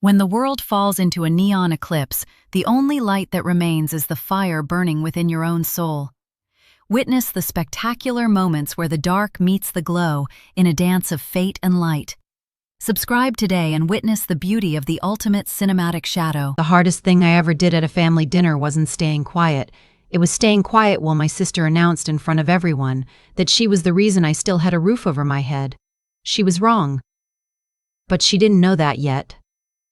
When the world falls into a neon eclipse, the only light that remains is the fire burning within your own soul. Witness the spectacular moments where the dark meets the glow in a dance of fate and light. Subscribe today and witness the beauty of the ultimate cinematic shadow. The hardest thing I ever did at a family dinner wasn't staying quiet. It was staying quiet while my sister announced in front of everyone that she was the reason I still had a roof over my head. She was wrong. But she didn't know that yet.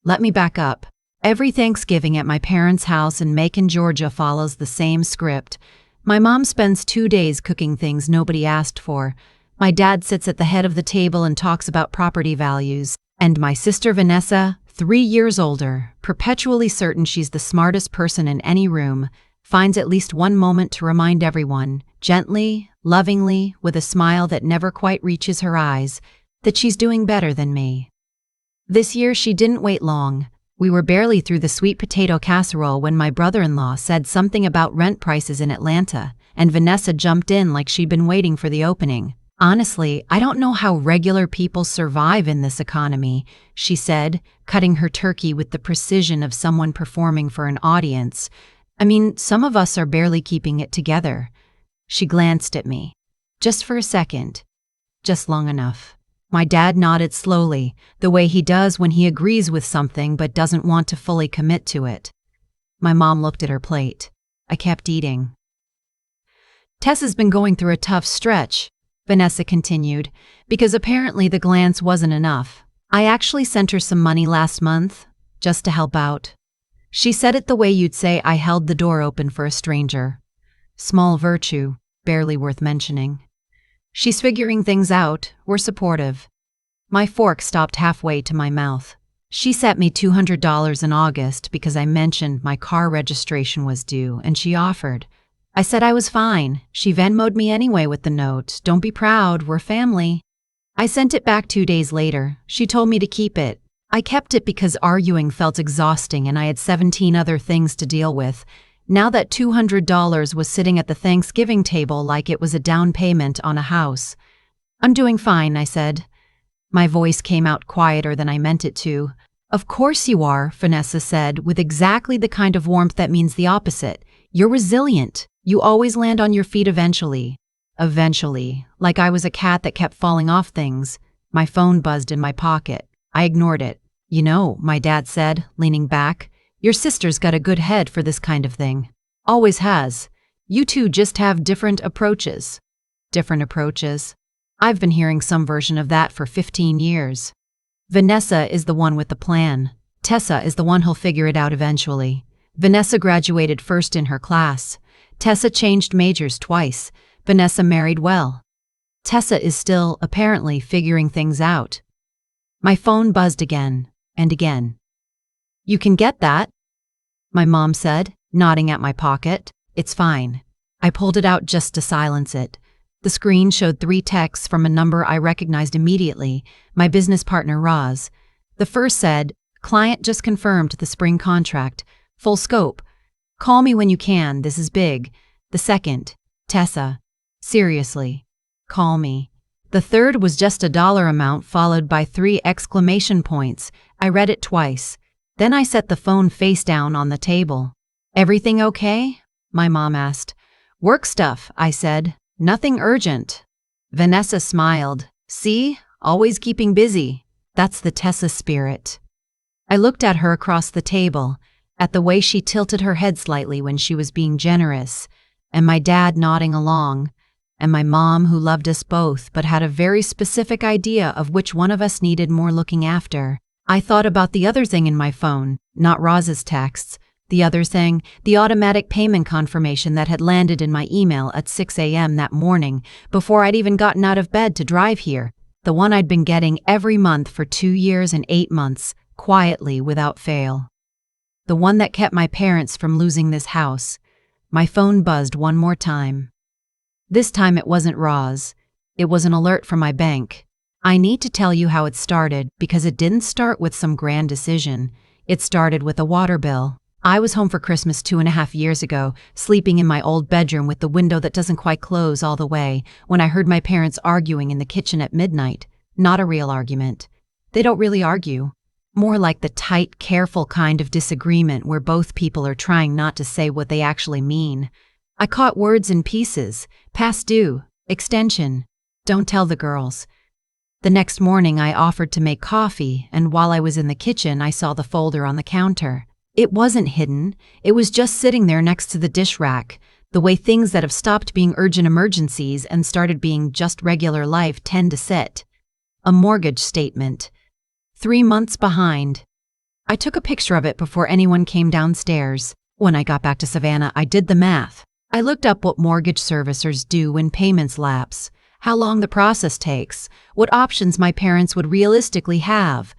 Let me back up. Every Thanksgiving at my parents' house in Macon, Georgia follows the same script. My mom spends 2 days cooking things nobody asked for. My dad sits at the head of the table and talks about property values. And my sister Vanessa, 3 years older, perpetually certain she's the smartest person in any room, finds at least one moment to remind everyone, gently, lovingly, with a smile that never quite reaches her eyes, that she's doing better than me. This year she didn't wait long. We were barely through the sweet potato casserole when my brother-in-law said something about rent prices in Atlanta, and Vanessa jumped in like she'd been waiting for the opening. "Honestly, I don't know how regular people survive in this economy," she said, cutting her turkey with the precision of someone performing for an audience. "I mean, some of us are barely keeping it together." She glanced at me. Just for a second. Just long enough. My dad nodded slowly, the way he does when he agrees with something but doesn't want to fully commit to it. My mom looked at her plate. I kept eating. "Tessa's been going through a tough stretch," Vanessa continued, "because apparently the glance wasn't enough. I actually sent her some money last month, just to help out." She said it the way you'd say I held the door open for a stranger. Small virtue, barely worth mentioning. "She's figuring things out, we're supportive." My fork stopped halfway to my mouth. "She sent me $200 in August because I mentioned my car registration was due, and she offered. I said I was fine. She Venmo'd me anyway with the note, 'Don't be proud, we're family.' I sent it back 2 days later. She told me to keep it. I kept it because arguing felt exhausting and I had 17 other things to deal with. Now that $200 was sitting at the Thanksgiving table like it was a down payment on a house. "I'm doing fine," I said. My voice came out quieter than I meant it to. "Of course you are," Vanessa said, with exactly the kind of warmth that means the opposite. "You're resilient. You always land on your feet eventually." Eventually, like I was a cat that kept falling off things. My phone buzzed in my pocket. I ignored it. "You know," my dad said, leaning back, "your sister's got a good head for this kind of thing. Always has. You two just have different approaches." Different approaches? I've been hearing some version of that for 15 years. Vanessa is the one with the plan. Tessa is the one who'll figure it out eventually. Vanessa graduated first in her class. Tessa changed majors twice. Vanessa married well. Tessa is still, apparently, figuring things out. My phone buzzed again, and again. "You can get that," my mom said, nodding at my pocket. "It's fine." I pulled it out just to silence it. The screen showed 3 texts from a number I recognized immediately, my business partner Roz. The first said, "Client just confirmed the spring contract. Full scope. Call me when you can, this is big." The second, "Tessa. Seriously. Call me." The third was just a dollar amount followed by 3 exclamation points. I read it twice. Then I set the phone face down on the table. "Everything okay?" my mom asked. "Work stuff," I said. "Nothing urgent." Vanessa smiled. "See? Always keeping busy. That's the Tessa spirit." I looked at her across the table, at the way she tilted her head slightly when she was being generous, and my dad nodding along, and my mom who loved us both but had a very specific idea of which one of us needed more looking after. I thought about the other thing in my phone, not Roz's texts. The other thing, the automatic payment confirmation that had landed in my email at 6 a.m. that morning before I'd even gotten out of bed to drive here. The one I'd been getting every month for 2 years and 8 months, quietly without fail. The one that kept my parents from losing this house. My phone buzzed one more time. This time it wasn't Roz. It was an alert from my bank. I need to tell you how it started because it didn't start with some grand decision. It started with a water bill. I was home for Christmas 2.5 years ago, sleeping in my old bedroom with the window that doesn't quite close all the way, when I heard my parents arguing in the kitchen at midnight. Not a real argument. They don't really argue. More like the tight, careful kind of disagreement where both people are trying not to say what they actually mean. I caught words in pieces: past due, extension, don't tell the girls. The next morning I offered to make coffee, and while I was in the kitchen I saw the folder on the counter. It wasn't hidden, it was just sitting there next to the dish rack, the way things that have stopped being urgent emergencies and started being just regular life tend to sit. A mortgage statement. 3 months behind. I took a picture of it before anyone came downstairs. When I got back to Savannah, I did the math. I looked up what mortgage servicers do when payments lapse, how long the process takes, what options my parents would realistically have.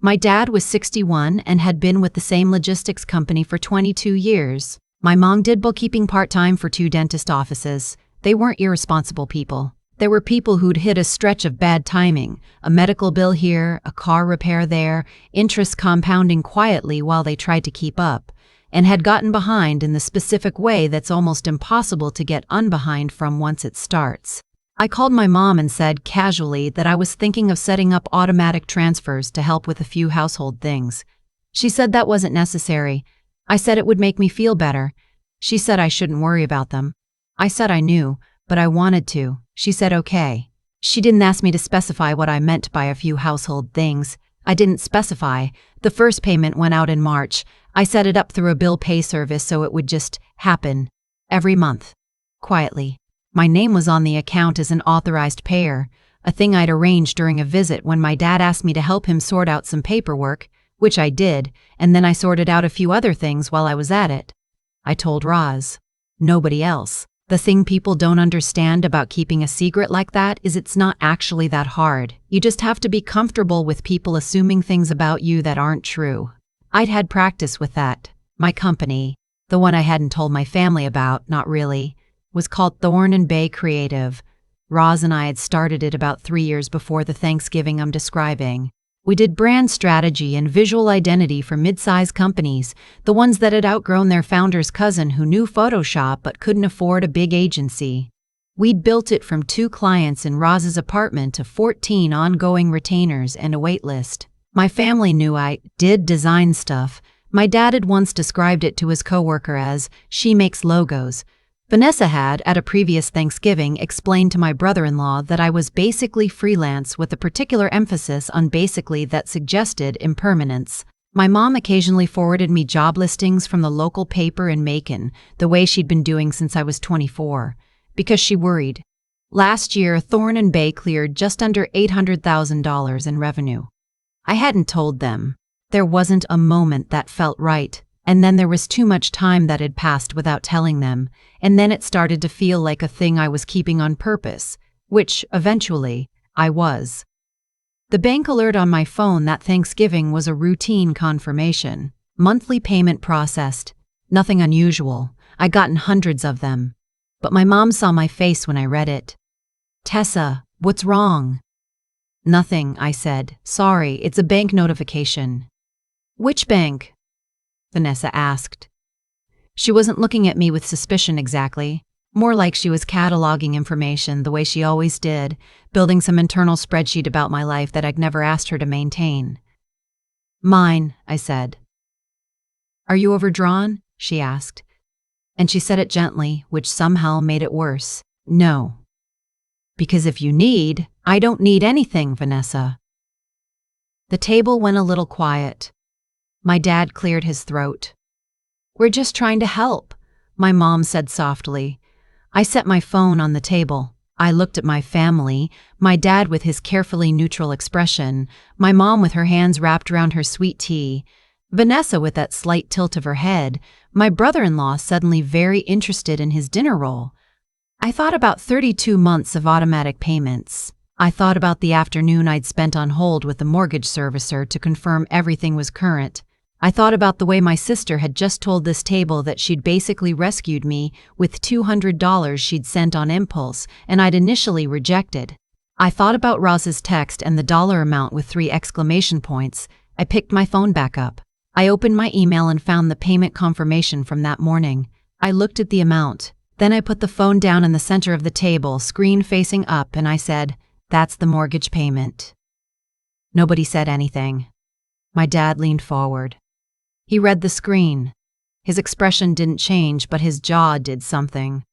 My dad was 61 and had been with the same logistics company for 22 years. My mom did bookkeeping part-time for 2 dentist offices. They weren't irresponsible people. There were people who'd hit a stretch of bad timing, a medical bill here, a car repair there, interest compounding quietly while they tried to keep up, and had gotten behind in the specific way that's almost impossible to get unbehind from once it starts. I called my mom and said casually that I was thinking of setting up automatic transfers to help with a few household things. She said that wasn't necessary. I said it would make me feel better. She said I shouldn't worry about them. I said I knew, but I wanted to. She said okay. She didn't ask me to specify what I meant by a few household things. I didn't specify. The first payment went out in March. I set it up through a bill pay service so it would just happen. Every month. Quietly. My name was on the account as an authorized payer, a thing I'd arranged during a visit when my dad asked me to help him sort out some paperwork, which I did, and then I sorted out a few other things while I was at it. I told Roz. Nobody else. The thing people don't understand about keeping a secret like that is it's not actually that hard. You just have to be comfortable with people assuming things about you that aren't true. I'd had practice with that. My company, the one I hadn't told my family about, not really, was called Thorn and Bay Creative. Roz and I had started it about 3 years before the Thanksgiving I'm describing. We did brand strategy and visual identity for mid-size companies, the ones that had outgrown their founder's cousin who knew Photoshop but couldn't afford a big agency. We'd built it from 2 clients in Roz's apartment to 14 ongoing retainers and a wait list. My family knew I did design stuff. My dad had once described it to his coworker as, "She makes logos." Vanessa had, at a previous Thanksgiving, explained to my brother-in-law that I was basically freelance with a particular emphasis on basically that suggested impermanence. My mom occasionally forwarded me job listings from the local paper in Macon, the way she'd been doing since I was 24, because she worried. Last year, Thorn and Bay cleared just under $800,000 in revenue. I hadn't told them. There wasn't a moment that felt right. And then there was too much time that had passed without telling them, and then it started to feel like a thing I was keeping on purpose, which, eventually, I was. The bank alert on my phone that Thanksgiving was a routine confirmation. Monthly payment processed. Nothing unusual. I'd gotten hundreds of them. But my mom saw my face when I read it. "Tessa, what's wrong?" "Nothing," I said. "Sorry, it's a bank notification." "Which bank?" Vanessa asked. She wasn't looking at me with suspicion exactly, more like she was cataloging information the way she always did, building some internal spreadsheet about my life that I'd never asked her to maintain. "Mine," I said. "Are you overdrawn?" she asked. And she said it gently, which somehow made it worse. "No." "Because if you need, I don't need anything, Vanessa." The table went a little quiet. My dad cleared his throat. "We're just trying to help," my mom said softly. I set my phone on the table. I looked at my family, my dad with his carefully neutral expression, my mom with her hands wrapped around her sweet tea, Vanessa with that slight tilt of her head, my brother-in-law suddenly very interested in his dinner roll. I thought about 32 months of automatic payments. I thought about the afternoon I'd spent on hold with the mortgage servicer to confirm everything was current. I thought about the way my sister had just told this table that she'd basically rescued me with $200 she'd sent on impulse and I'd initially rejected. I thought about Roz's text and the dollar amount with 3 exclamation points. I picked my phone back up. I opened my email and found the payment confirmation from that morning. I looked at the amount. Then I put the phone down in the center of the table, screen facing up, and I said, "That's the mortgage payment." Nobody said anything. My dad leaned forward. He read the screen. His expression didn't change, but his jaw did something.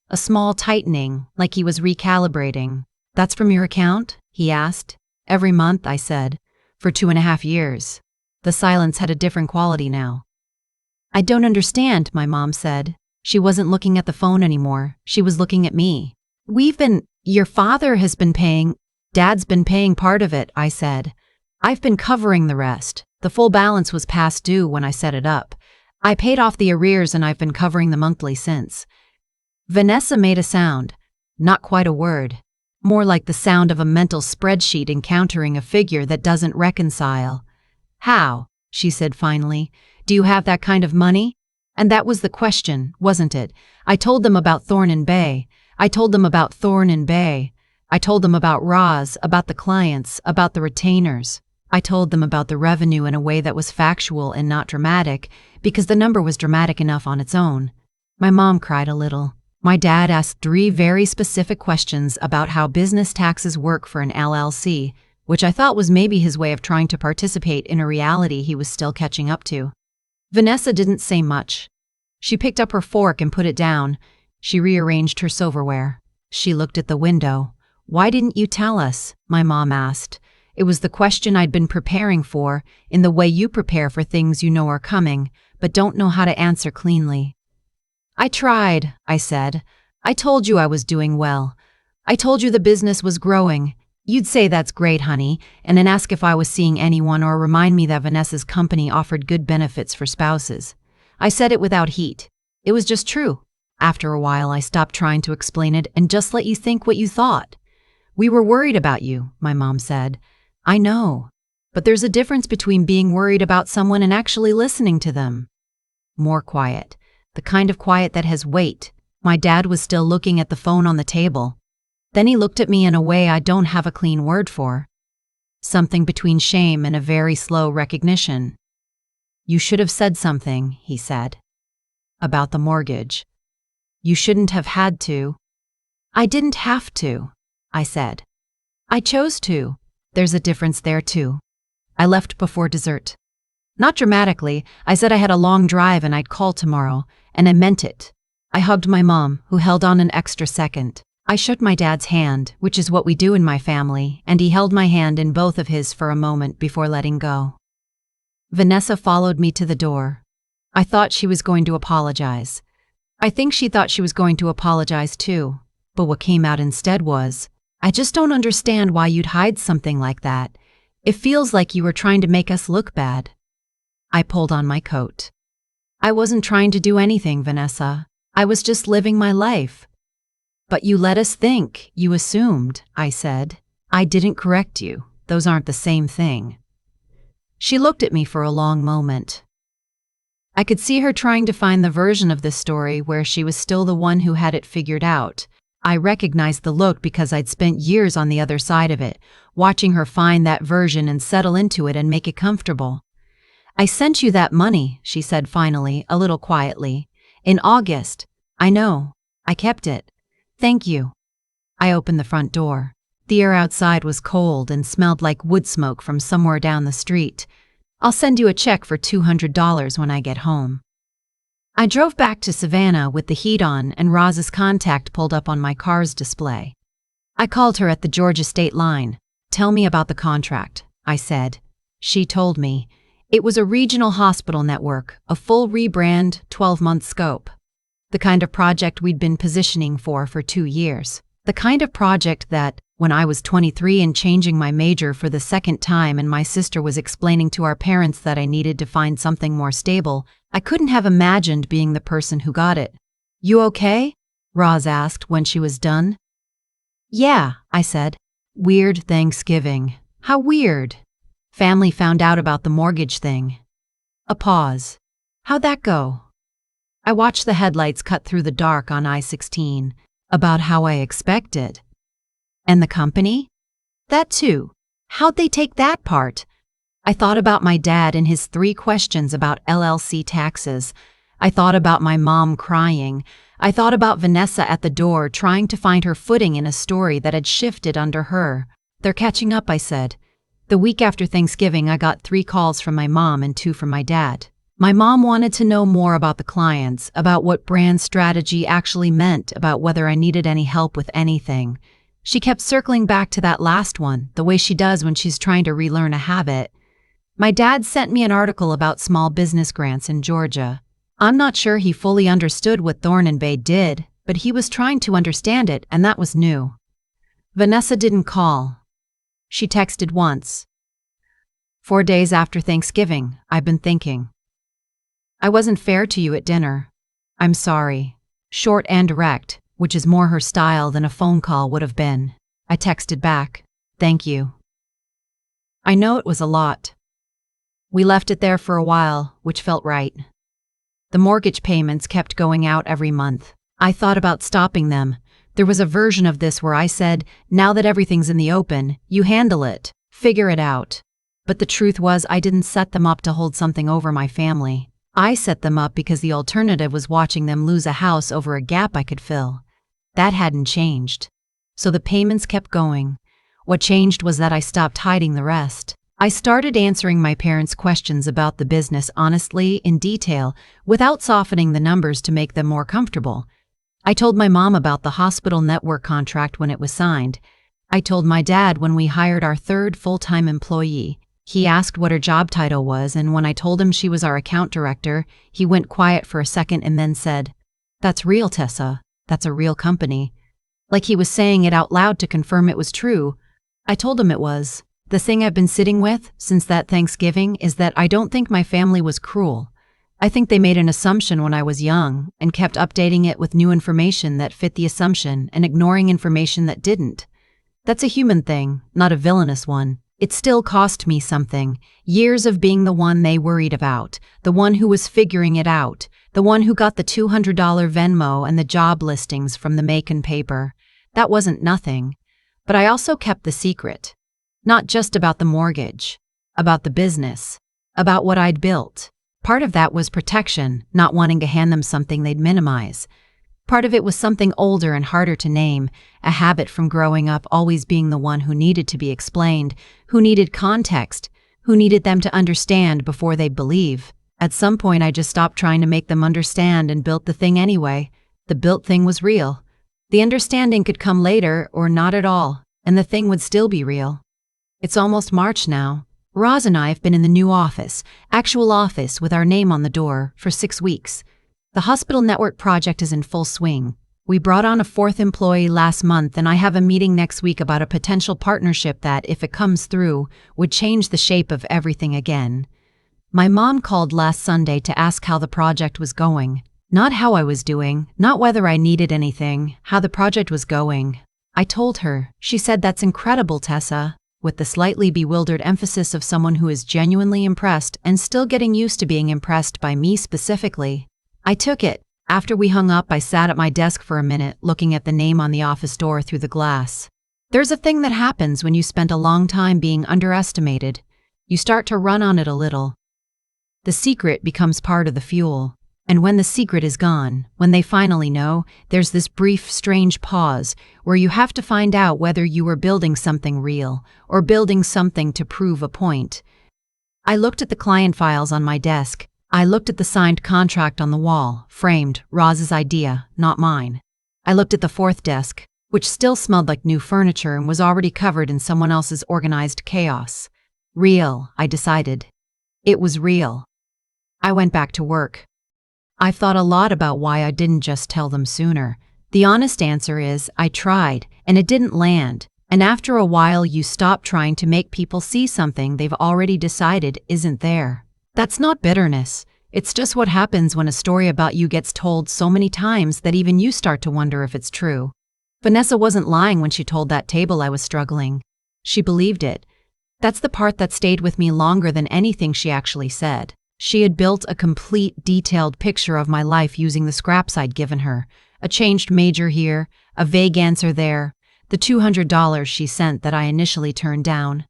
A small tightening, like he was recalibrating. "That's from your account?" he asked. "Every month," I said. "For 2.5 years. The silence had a different quality now. "I don't understand," my mom said. She wasn't looking at the phone anymore. She was looking at me. Your father has been paying." "Dad's been paying part of it," I said. "I've been covering the rest. The full balance was past due when I set it up. I paid off the arrears and I've been covering the monthly since." Vanessa made a sound. Not quite a word. More like the sound of a mental spreadsheet encountering a figure that doesn't reconcile. "How?" she said finally. "Do you have that kind of money?" And that was the question, wasn't it? I told them about Thorn Bay. I told them about Thorn Bay. I told them about Roz, about the clients, about the retainers. I told them about the revenue in a way that was factual and not dramatic, because the number was dramatic enough on its own. My mom cried a little. My dad asked 3 very specific questions about how business taxes work for an LLC, which I thought was maybe his way of trying to participate in a reality he was still catching up to. Vanessa didn't say much. She picked up her fork and put it down. She rearranged her silverware. She looked at the window. "Why didn't you tell us?" my mom asked. It was the question I'd been preparing for, in the way you prepare for things you know are coming, but don't know how to answer cleanly. "I tried," I said. "I told you I was doing well. I told you the business was growing. You'd say that's great, honey, and then ask if I was seeing anyone or remind me that Vanessa's company offered good benefits for spouses. I said it without heat. It was just true. After a while, I stopped trying to explain it and just let you think what you thought. We were worried about you," my mom said. "I know, but there's a difference between being worried about someone and actually listening to them." More quiet. The kind of quiet that has weight. My dad was still looking at the phone on the table. Then he looked at me in a way I don't have a clean word for. Something between shame and a very slow recognition. "You should have said something," he said. "About the mortgage. You shouldn't have had to." "I didn't have to," I said. "I chose to. There's a difference there too." I left before dessert. Not dramatically, I said I had a long drive and I'd call tomorrow, and I meant it. I hugged my mom, who held on an extra second. I shook my dad's hand, which is what we do in my family, and he held my hand in both of his for a moment before letting go. Vanessa followed me to the door. I thought she was going to apologize. I think she thought she was going to apologize too, but what came out instead was, "I just don't understand why you'd hide something like that. It feels like you were trying to make us look bad." I pulled on my coat. "I wasn't trying to do anything, Vanessa. I was just living my life." "But you let us think, you assumed," I said. "I didn't correct you. Those aren't the same thing." She looked at me for a long moment. I could see her trying to find the version of this story where she was still the one who had it figured out. I recognized the look because I'd spent years on the other side of it, watching her find that version and settle into it and make it comfortable. "I sent you that money," she said finally, a little quietly. "In August. I know. I kept it. Thank you." I opened the front door. The air outside was cold and smelled like wood smoke from somewhere down the street. "I'll send you a check for $200 when I get home." I drove back to Savannah with the heat on and Roz's contact pulled up on my car's display. I called her at the Georgia state line. "Tell me about the contract," I said. She told me. It was a regional hospital network, a full rebrand, 12-month scope. The kind of project we'd been positioning for 2 years. The kind of project that, when I was 23 and changing my major for the second time and my sister was explaining to our parents that I needed to find something more stable, I couldn't have imagined being the person who got it. "You okay?" Roz asked when she was done. "Yeah," I said. "Weird Thanksgiving. How weird. Family found out about the mortgage thing." A pause. "How'd that go?" I watched the headlights cut through the dark on I-16. "About how I expected." "And the company?" "That too. How'd they take that part?" I thought about my dad and his 3 questions about LLC taxes. I thought about my mom crying. I thought about Vanessa at the door trying to find her footing in a story that had shifted under her. "They're catching up," I said. The week after Thanksgiving, I got 3 calls from my mom and 2 from my dad. My mom wanted to know more about the clients, about what brand strategy actually meant, about whether I needed any help with anything. She kept circling back to that last one, the way she does when she's trying to relearn a habit. My dad sent me an article about small business grants in Georgia. I'm not sure he fully understood what Thorn & Bay did, but he was trying to understand it, and that was new. Vanessa didn't call. She texted once. 4 days after Thanksgiving, I've been thinking. I wasn't fair to you at dinner. I'm sorry. Short and direct, which is more her style than a phone call would have been. I texted back, thank you. I know it was a lot. We left it there for a while, which felt right. The mortgage payments kept going out every month. I thought about stopping them. There was a version of this where I said, now that everything's in the open, you handle it, figure it out. But the truth was I didn't set them up to hold something over my family. I set them up because the alternative was watching them lose a house over a gap I could fill. That hadn't changed. So the payments kept going. What changed was that I stopped hiding the rest. I started answering my parents' questions about the business honestly, in detail, without softening the numbers to make them more comfortable. I told my mom about the hospital network contract when it was signed. I told my dad when we hired our 3rd full-time employee. He asked what her job title was, and when I told him she was our account director, he went quiet for a second and then said, "That's real, Tessa. That's a real company." Like he was saying it out loud to confirm it was true. I told him it was. The thing I've been sitting with since that Thanksgiving is that I don't think my family was cruel. I think they made an assumption when I was young and kept updating it with new information that fit the assumption and ignoring information that didn't. That's a human thing, not a villainous one. It still cost me something. Years of being the one they worried about, the one who was figuring it out, the one who got the $200 Venmo and the job listings from the Macon paper. That wasn't nothing. But I also kept the secret. Not just about the mortgage, about the business, about what I'd built. Part of that was protection, not wanting to hand them something they'd minimize. Part of it was something older and harder to name, a habit from growing up always being the one who needed to be explained, who needed context, who needed them to understand before they'd believe. At some point I just stopped trying to make them understand and built the thing anyway. The built thing was real. The understanding could come later or not at all, and the thing would still be real. It's almost March now. Roz and I have been in the new office, actual office with our name on the door, for 6 weeks. The hospital network project is in full swing. We brought on a 4th employee last month, and I have a meeting next week about a potential partnership that, if it comes through, would change the shape of everything again. My mom called last Sunday to ask how the project was going. Not how I was doing, not whether I needed anything, how the project was going. I told her. She said, "That's incredible, Tessa," with the slightly bewildered emphasis of someone who is genuinely impressed and still getting used to being impressed by me specifically. I took it. After we hung up, I sat at my desk for a minute, looking at the name on the office door through the glass. There's a thing that happens when you spend a long time being underestimated. You start to run on it a little. The secret becomes part of the fuel. And when the secret is gone, when they finally know, there's this brief, strange pause where you have to find out whether you were building something real or building something to prove a point. I looked at the client files on my desk. I looked at the signed contract on the wall, framed, Roz's idea, not mine. I looked at the 4th desk, which still smelled like new furniture and was already covered in someone else's organized chaos. Real, I decided. It was real. I went back to work. I've thought a lot about why I didn't just tell them sooner. The honest answer is, I tried, and it didn't land. And after a while you stop trying to make people see something they've already decided isn't there. That's not bitterness. It's just what happens when a story about you gets told so many times that even you start to wonder if it's true. Vanessa wasn't lying when she told that table I was struggling. She believed it. That's the part that stayed with me longer than anything she actually said. She had built a complete, detailed picture of my life using the scraps I'd given her. A changed major here, a vague answer there, the $200 she sent that I initially turned down.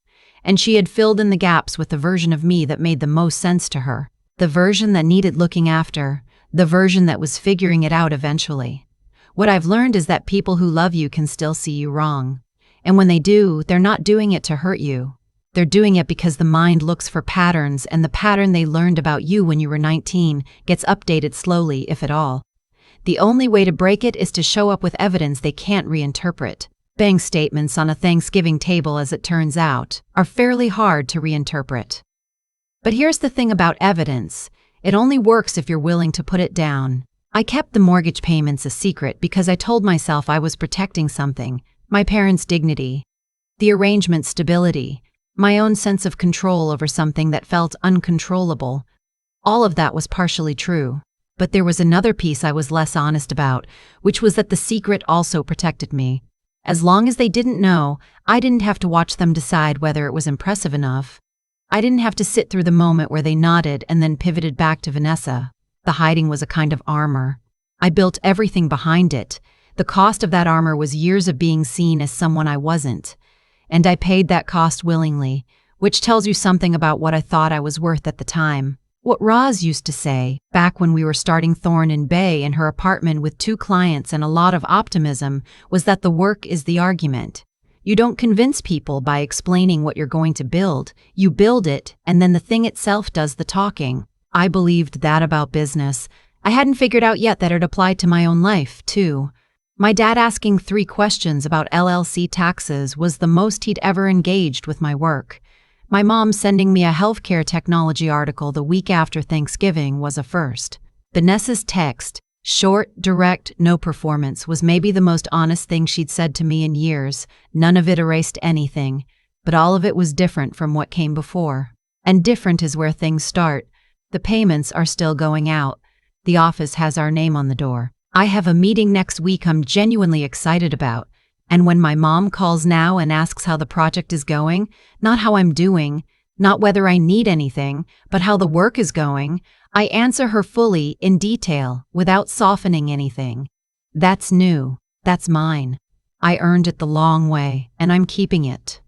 And she had filled in the gaps with the version of me that made the most sense to her. The version that needed looking after, the version that was figuring it out eventually. What I've learned is that people who love you can still see you wrong. And when they do, they're not doing it to hurt you. They're doing it because the mind looks for patterns, and the pattern they learned about you when you were 19 gets updated slowly, if at all. The only way to break it is to show up with evidence they can't reinterpret. Bank statements on a Thanksgiving table, as it turns out, are fairly hard to reinterpret. But here's the thing about evidence. It only works if you're willing to put it down. I kept the mortgage payments a secret because I told myself I was protecting something: my parents' dignity, the arrangement's stability, my own sense of control over something that felt uncontrollable. All of that was partially true. But there was another piece I was less honest about, which was that the secret also protected me. As long as they didn't know, I didn't have to watch them decide whether it was impressive enough. I didn't have to sit through the moment where they nodded and then pivoted back to Vanessa. The hiding was a kind of armor. I built everything behind it. The cost of that armor was years of being seen as someone I wasn't. And I paid that cost willingly, which tells you something about what I thought I was worth at the time. What Roz used to say, back when we were starting Thorn in Bay in her apartment with 2 clients and a lot of optimism, was that the work is the argument. You don't convince people by explaining what you're going to build. You build it, and then the thing itself does the talking. I believed that about business. I hadn't figured out yet that it applied to my own life, too. My dad asking 3 questions about LLC taxes was the most he'd ever engaged with my work. My mom sending me a healthcare technology article the week after Thanksgiving was a first. Vanessa's text, short, direct, no performance, was maybe the most honest thing she'd said to me in years. None of it erased anything, but all of it was different from what came before. And different is where things start. The payments are still going out. The office has our name on the door. I have a meeting next week I'm genuinely excited about. And when my mom calls now and asks how the project is going, not how I'm doing, not whether I need anything, but how the work is going, I answer her fully, in detail, without softening anything. That's new. That's mine. I earned it the long way, and I'm keeping it.